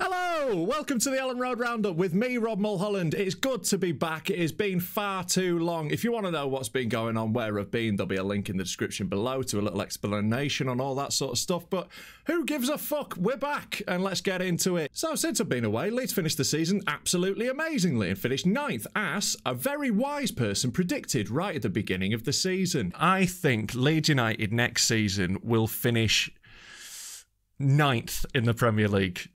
Hello! Welcome to the Elland Road Round-Up with me, Rob Mulholland. It's good to be back. It has been far too long. If you want to know what's been going on, where I've been, there'll be a link in the description below to a little explanation on all that sort of stuff. But who gives a fuck? We're back, and let's get into it. So, since I've been away, Leeds finished the season absolutely amazingly and finished 9th, as a very wise person predicted right at the beginning of the season. I think Leeds United next season will finish 9th in the Premier League.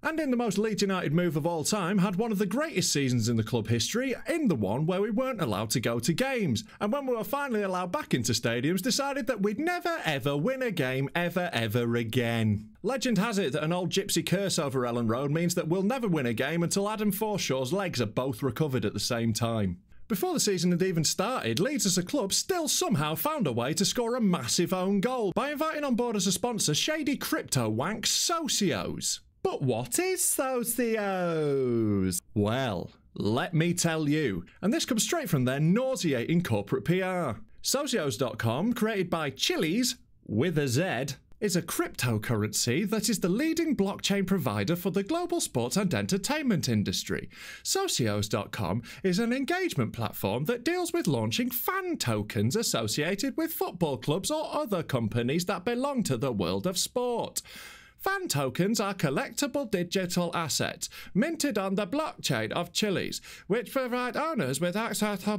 And in the most Leeds United move of all time, had one of the greatest seasons in the club history, in the one where we weren't allowed to go to games. And when we were finally allowed back into stadiums, decided that we'd never ever win a game ever again. Legend has it that an old gypsy curse over Elland Road means that we'll never win a game until Adam Forshaw's legs are both recovered at the same time. Before the season had even started, Leeds as a club still somehow found a way to score a massive own goal by inviting on board as a sponsor shady crypto wank Socios. But what is Socios? Well, let me tell you. And this comes straight from their nauseating corporate PR. Socios.com, created by Chili's, with a Z, is a cryptocurrency that is the leading blockchain provider for the global sports and entertainment industry. Socios.com is an engagement platform that deals with launching fan tokens associated with football clubs or other companies that belong to the world of sport. Fan tokens are collectible digital assets minted on the blockchain of Chili's, which provide owners with access to...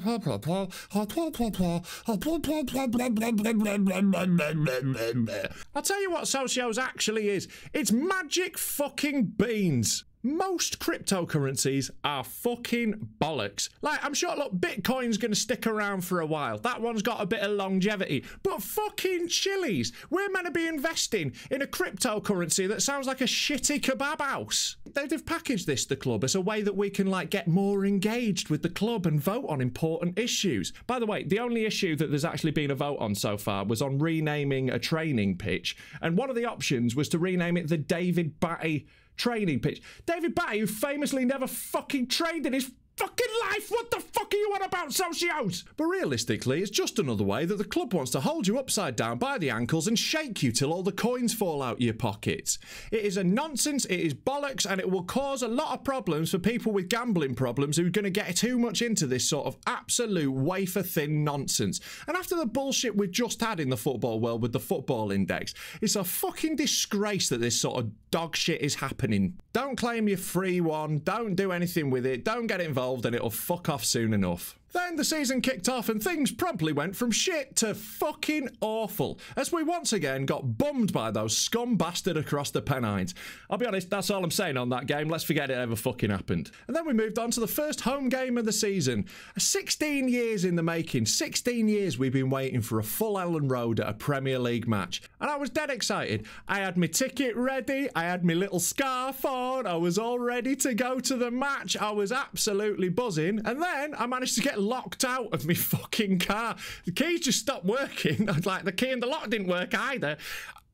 I'll tell you what Socios actually is. It's magic fucking beans. Most cryptocurrencies are fucking bollocks. Like, I'm sure, look, Bitcoin's going to stick around for a while. That one's got a bit of longevity. But fucking Chili's, we're meant to be investing in a cryptocurrency that sounds like a shitty kebab house. They've packaged this, the club, as a way that we can, like, get more engaged with the club and vote on important issues. By the way, the only issue that there's actually been a vote on so far was on renaming a training pitch. And one of the options was to rename it the David Batty training pitch. David Batty, who famously never fucking trained in his fucking life. What the fuck are you on about, Socios? But realistically, it's just another way that the club wants to hold you upside down by the ankles and shake you till all the coins fall out your pockets. It is a nonsense, it is bollocks, and it will cause a lot of problems for people with gambling problems who are going to get too much into this sort of absolute wafer-thin nonsense. And after the bullshit we've just had in the football world with the football index, it's a fucking disgrace that this sort of dog shit is happening. Don't claim your free one, don't do anything with it, don't get involved, and it'll fuck off soon enough. Then the season kicked off and things promptly went from shit to fucking awful, as we once again got bummed by those scum bastard across the Pennines. I'll be honest, that's all I'm saying on that game. Let's forget it ever fucking happened. And then we moved on to the first home game of the season. 16 years in the making. 16 years we've been waiting for a full Elland Road at a Premier League match. And I was dead excited. I had my ticket ready. I had my little scarf on. I was all ready to go to the match. I was absolutely buzzing. And then I managed to get locked out of my fucking car. The keys just stopped working. Like, the key in the lock didn't work either.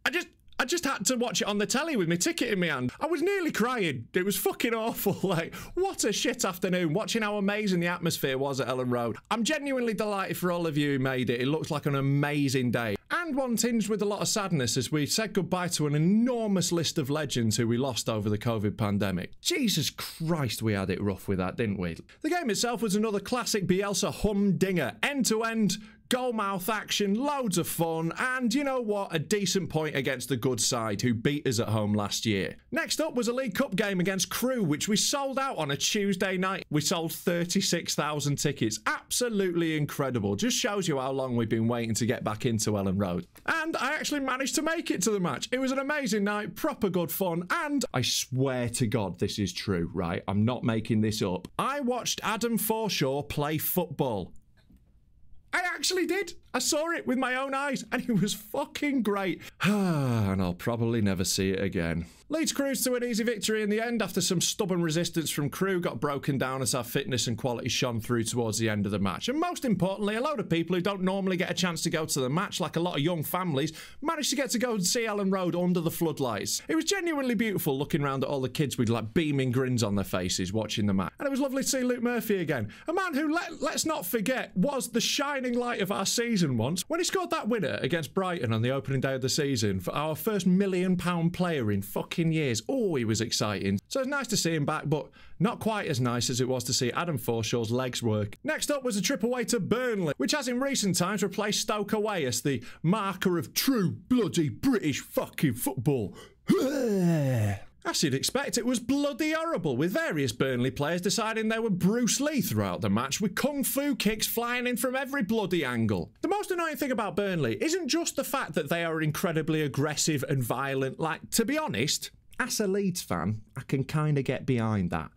I just had to watch it on the telly with my ticket in my hand. I was nearly crying. It was fucking awful. Like, what a shit afternoon, watching how amazing the atmosphere was at Elland Road. I'm genuinely delighted for all of you who made it. It looks like an amazing day. And one tinged with a lot of sadness as we said goodbye to an enormous list of legends who we lost over the COVID pandemic. Jesus Christ, we had it rough with that, didn't we? The game itself was another classic Bielsa humdinger. End-to-end, goal-mouth action, loads of fun, and you know what? A decent point against the good side who beat us at home last year. Next up was a League Cup game against Crewe, which we sold out on a Tuesday night. We sold 36,000 tickets. Absolutely incredible. Just shows you how long we've been waiting to get back into Elland Road. And I actually managed to make it to the match. It was an amazing night, proper good fun, and I swear to God this is true, right? I'm not making this up. I watched Adam Forshaw play football. I actually did. I saw it with my own eyes, and it was fucking great. And I'll probably never see it again. Leeds cruised to an easy victory in the end after some stubborn resistance from Crewe got broken down as our fitness and quality shone through towards the end of the match. And most importantly, a load of people who don't normally get a chance to go to the match, like a lot of young families, managed to get to go and see Elland Road under the floodlights. It was genuinely beautiful looking around at all the kids with like beaming grins on their faces watching the match. And it was lovely to see Luke Murphy again. A man who, let's not forget, was the shining light of our season season once when he scored that winner against Brighton on the opening day of the season for our first £1 million player in fucking years. Oh, he was exciting. So it's nice to see him back, but not quite as nice as it was to see Adam Forshaw's legs work. Next up was a trip away to Burnley, which has in recent times replaced Stoke away as the marker of true bloody British fucking football. As you'd expect, it was bloody horrible, with various Burnley players deciding they were Bruce Lee throughout the match, with kung fu kicks flying in from every bloody angle. The most annoying thing about Burnley isn't just the fact that they are incredibly aggressive and violent. Like, to be honest, as a Leeds fan, I can kind of get behind that.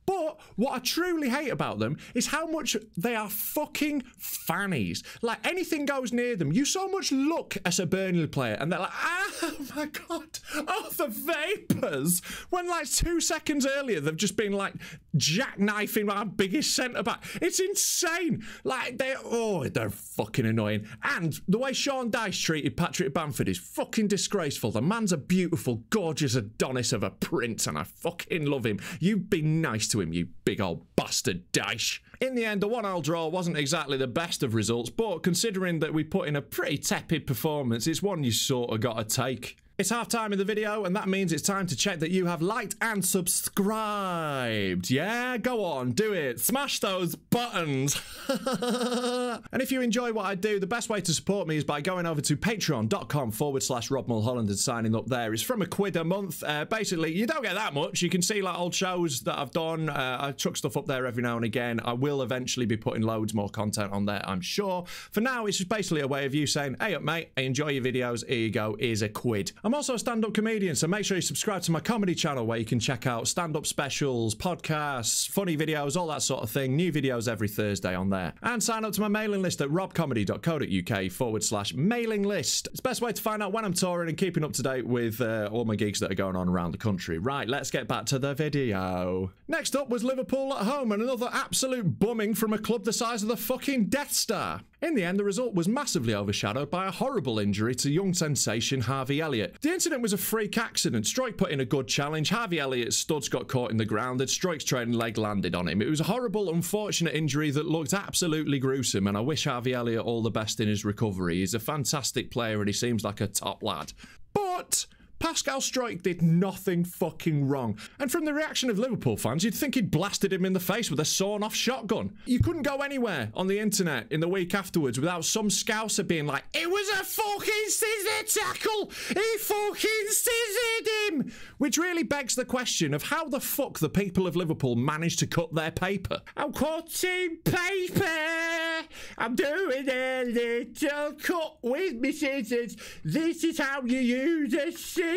But what I truly hate about them is how much they are fucking fannies. Like, anything goes near them, you so much look as a Burnley player and they're like, oh my God, oh, the vapours. When like 2 seconds earlier, they've just been like jackknifing our biggest centre-back. It's insane. Like, they're fucking annoying. And the way Sean Dyche treated Patrick Bamford is fucking disgraceful. The man's a beautiful, gorgeous Adonis of a prince and I fucking love him. You be nice to him, you big old bastard, Dyche. In the end, the 1-1 draw wasn't exactly the best of results, but considering that we put in a pretty tepid performance, it's one you sort of got to take. It's half time in the video, and that means it's time to check that you have liked and subscribed. Yeah, go on, do it. Smash those buttons. And if you enjoy what I do, the best way to support me is by going over to patreon.com/Rob Mulholland and signing up there. It's from £1 a month. Basically, you don't get that much. You can see like old shows that I've done. I chuck stuff up there every now and again. I will eventually be putting loads more content on there, I'm sure. For now, it's just basically a way of you saying, hey up mate, I enjoy your videos. Here you go, here's £1. I'm also a stand-up comedian, so make sure you subscribe to my comedy channel where you can check out stand-up specials, podcasts, funny videos, all that sort of thing. New videos every Thursday on there. And sign up to my mailing list at robcomedy.co.uk/mailing list. It's the best way to find out when I'm touring and keeping up to date with all my gigs that are going on around the country. Right, let's get back to the video. Next up was Liverpool at home and another absolute bumming from a club the size of the fucking Death Star. In the end, the result was massively overshadowed by a horrible injury to young sensation Harvey Elliott. The incident was a freak accident. Struijk put in a good challenge. Harvey Elliott's studs got caught in the ground and Struijk's trailing leg landed on him. It was a horrible, unfortunate injury that looked absolutely gruesome, and I wish Harvey Elliott all the best in his recovery. He's a fantastic player and he seems like a top lad. But Pascal Struijk did nothing fucking wrong. And from the reaction of Liverpool fans, you'd think he'd blasted him in the face with a sawn-off shotgun. You couldn't go anywhere on the internet in the week afterwards without some scouser being like, it was a fucking scissor tackle! He fucking scissored him! Which really begs the question of how the fuck the people of Liverpool managed to cut their paper. I'm cutting paper! I'm doing a little cut with my scissors. This is how you use a scissors.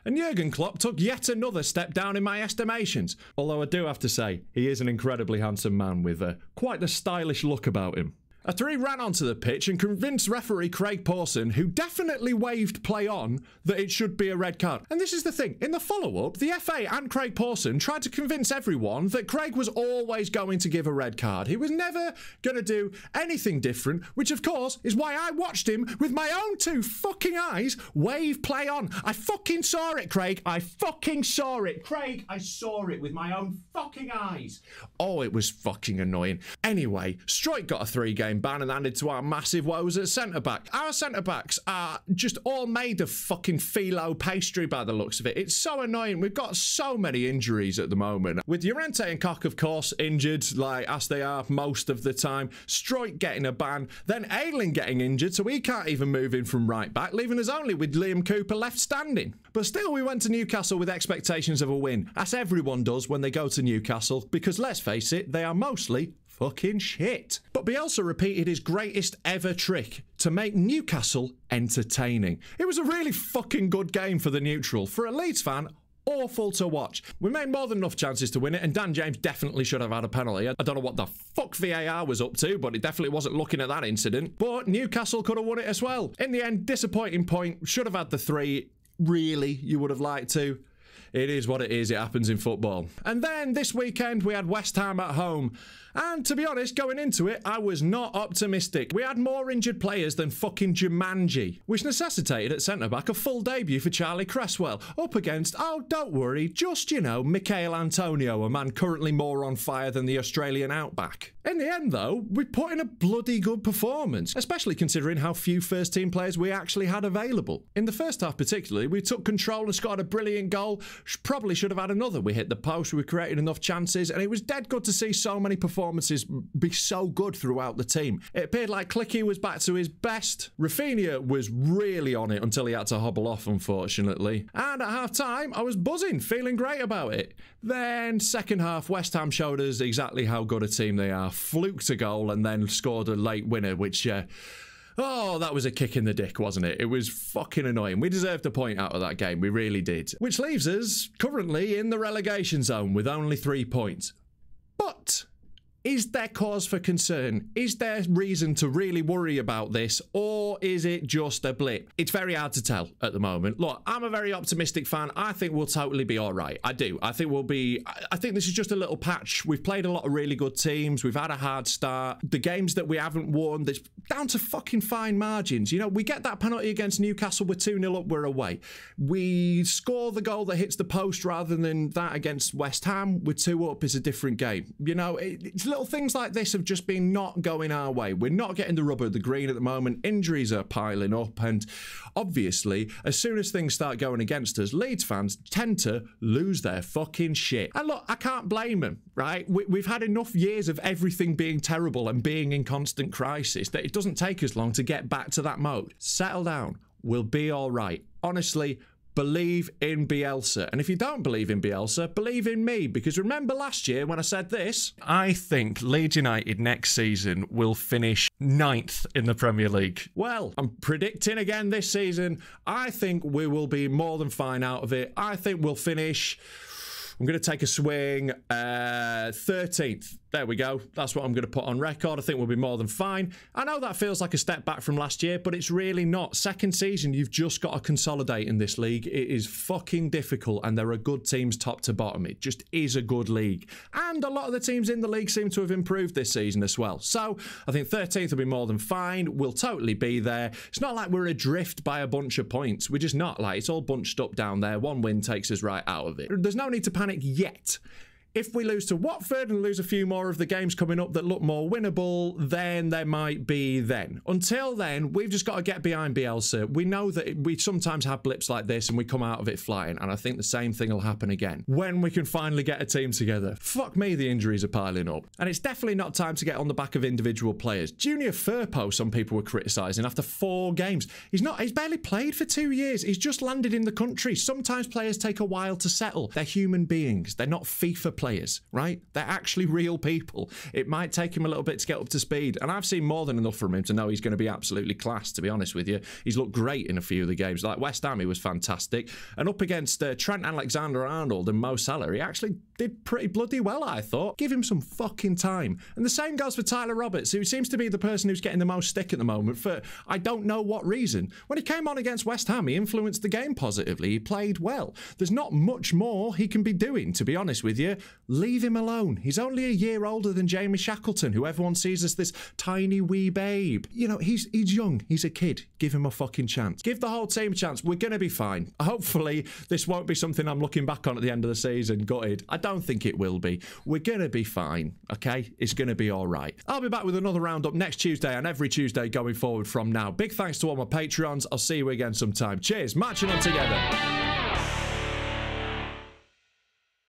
And Jurgen Klopp took yet another step down in my estimations. Although I do have to say, he is an incredibly handsome man with quite the stylish look about him. A three ran onto the pitch and convinced referee Craig Pawson, who definitely waved play on, that it should be a red card. And this is the thing, in the follow-up, the FA and Craig Pawson tried to convince everyone that Craig was always going to give a red card. He was never going to do anything different, which of course is why I watched him with my own two fucking eyes wave play on. I fucking saw it, Craig. I fucking saw it. Craig, I saw it with my own fucking eyes. Oh, it was fucking annoying. Anyway, Struijk got a 3-game ban and added to our massive woes at centre-back. Our centre-backs are just all made of fucking phyllo pastry by the looks of it. It's so annoying. We've got so many injuries at the moment. With Llorente and Koch, of course, injured, like, as they are most of the time. Struijk getting a ban. Then Ayling getting injured, so he can't even move in from right-back, leaving us only with Liam Cooper left standing. But still, we went to Newcastle with expectations of a win, as everyone does when they go to Newcastle, because let's face it, they are mostly fucking shit. But Bielsa repeated his greatest ever trick to make Newcastle entertaining. It was a really fucking good game for the neutral. For a Leeds fan, awful to watch. We made more than enough chances to win it, and Dan James definitely should have had a penalty. I don't know what the fuck VAR was up to, but it definitely wasn't looking at that incident. But Newcastle could have won it as well. In the end, disappointing point. Should have had the 3. Really, you would have liked to. It is what it is. It happens in football. And then this weekend, we had West Ham at home. And to be honest, going into it, I was not optimistic. We had more injured players than fucking Jumanji, which necessitated at centre-back a full debut for Charlie Cresswell, up against, oh, don't worry, just, you know, Michail Antonio, a man currently more on fire than the Australian outback. In the end, though, we put in a bloody good performance, especially considering how few first-team players we actually had available. In the first half particularly, we took control and scored a brilliant goal. Probably should have had another. We hit the post, we created enough chances, and it was dead good to see so many performances be so good throughout the team. It appeared like Clicky was back to his best. Rafinha was really on it until he had to hobble off, unfortunately. And at half-time, I was buzzing, feeling great about it. Then, second half, West Ham showed us exactly how good a team they are. Fluked a goal and then scored a late winner, which... oh, that was a kick in the dick, wasn't it? It was fucking annoying. We deserved a point out of that game. We really did. Which leaves us currently in the relegation zone with only 3 points. But... is there cause for concern? Is there reason to really worry about this? Or is it just a blip? It's very hard to tell at the moment. Look, I'm a very optimistic fan. I think we'll totally be all right. I do. I think we'll be... I think this is just a little patch. We've played a lot of really good teams. We've had a hard start. The games that we haven't won, that's down to fucking fine margins. You know, we get that penalty against Newcastle. We're 2-0 up. We're away. We score the goal that hits the post rather than that against West Ham. We're 2 up. It's a different game. You know, it's little things like this have just been not going our way. We're not getting the rubber of the green at the moment. Injuries are piling up, and obviously, as soon as things start going against us, Leeds fans tend to lose their fucking shit. And look, I can't blame them, right? We've had enough years of everything being terrible and being in constant crisis that it doesn't take us long to get back to that mode. Settle down. We'll be all right. Honestly, believe in Bielsa. And if you don't believe in Bielsa, believe in me. Because remember last year when I said this? I think Leeds United next season will finish 9th in the Premier League. Well, I'm predicting again this season. I think we will be more than fine out of it. I think we'll finish... I'm going to take a swing, 13th. There we go. That's what I'm going to put on record. I think we'll be more than fine. I know that feels like a step back from last year, but it's really not. Second season, you've just got to consolidate in this league. It is fucking difficult, and there are good teams top to bottom. It just is a good league. And a lot of the teams in the league seem to have improved this season as well. So I think 13th will be more than fine. We'll totally be there. It's not like we're adrift by a bunch of points. We're just not. Like, it's all bunched up down there. One win takes us right out of it. There's no need to panic yet. If we lose to Watford and lose a few more of the games coming up that look more winnable, then there might be then. Until then, we've just got to get behind Bielsa. We know that we sometimes have blips like this and we come out of it flying, and I think the same thing will happen again when we can finally get a team together. Fuck me, the injuries are piling up. And it's definitely not time to get on the back of individual players. Junior Firpo, some people were criticising after 4 games. He's barely played for 2 years. He's just landed in the country. Sometimes players take a while to settle. They're human beings. They're not FIFA players, right? They're actually real people. It might take him a little bit to get up to speed, and I've seen more than enough from him to know he's going to be absolutely class, to be honest with you. He's looked great in a few of the games. Like West Ham, he was fantastic, and up against Trent Alexander-Arnold and Mo Salah, he actually did pretty bloody well, I thought. Give him some fucking time. And the same goes for Tyler Roberts, who seems to be the person who's getting the most stick at the moment for I don't know what reason. When he came on against West Ham, he influenced the game positively. He played well. There's not much more he can be doing, to be honest with you. Leave him alone. He's only a year older than Jamie Shackleton, who everyone sees as this tiny wee babe. You know, he's young. He's a kid. Give him a fucking chance. Give the whole team a chance. We're going to be fine. Hopefully, this won't be something I'm looking back on at the end of the season gutted. I don't think it will be. We're going to be fine, okay? It's going to be all right. I'll be back with another roundup next Tuesday and every Tuesday going forward from now. Big thanks to all my Patreons. I'll see you again sometime. Cheers. Marching on together.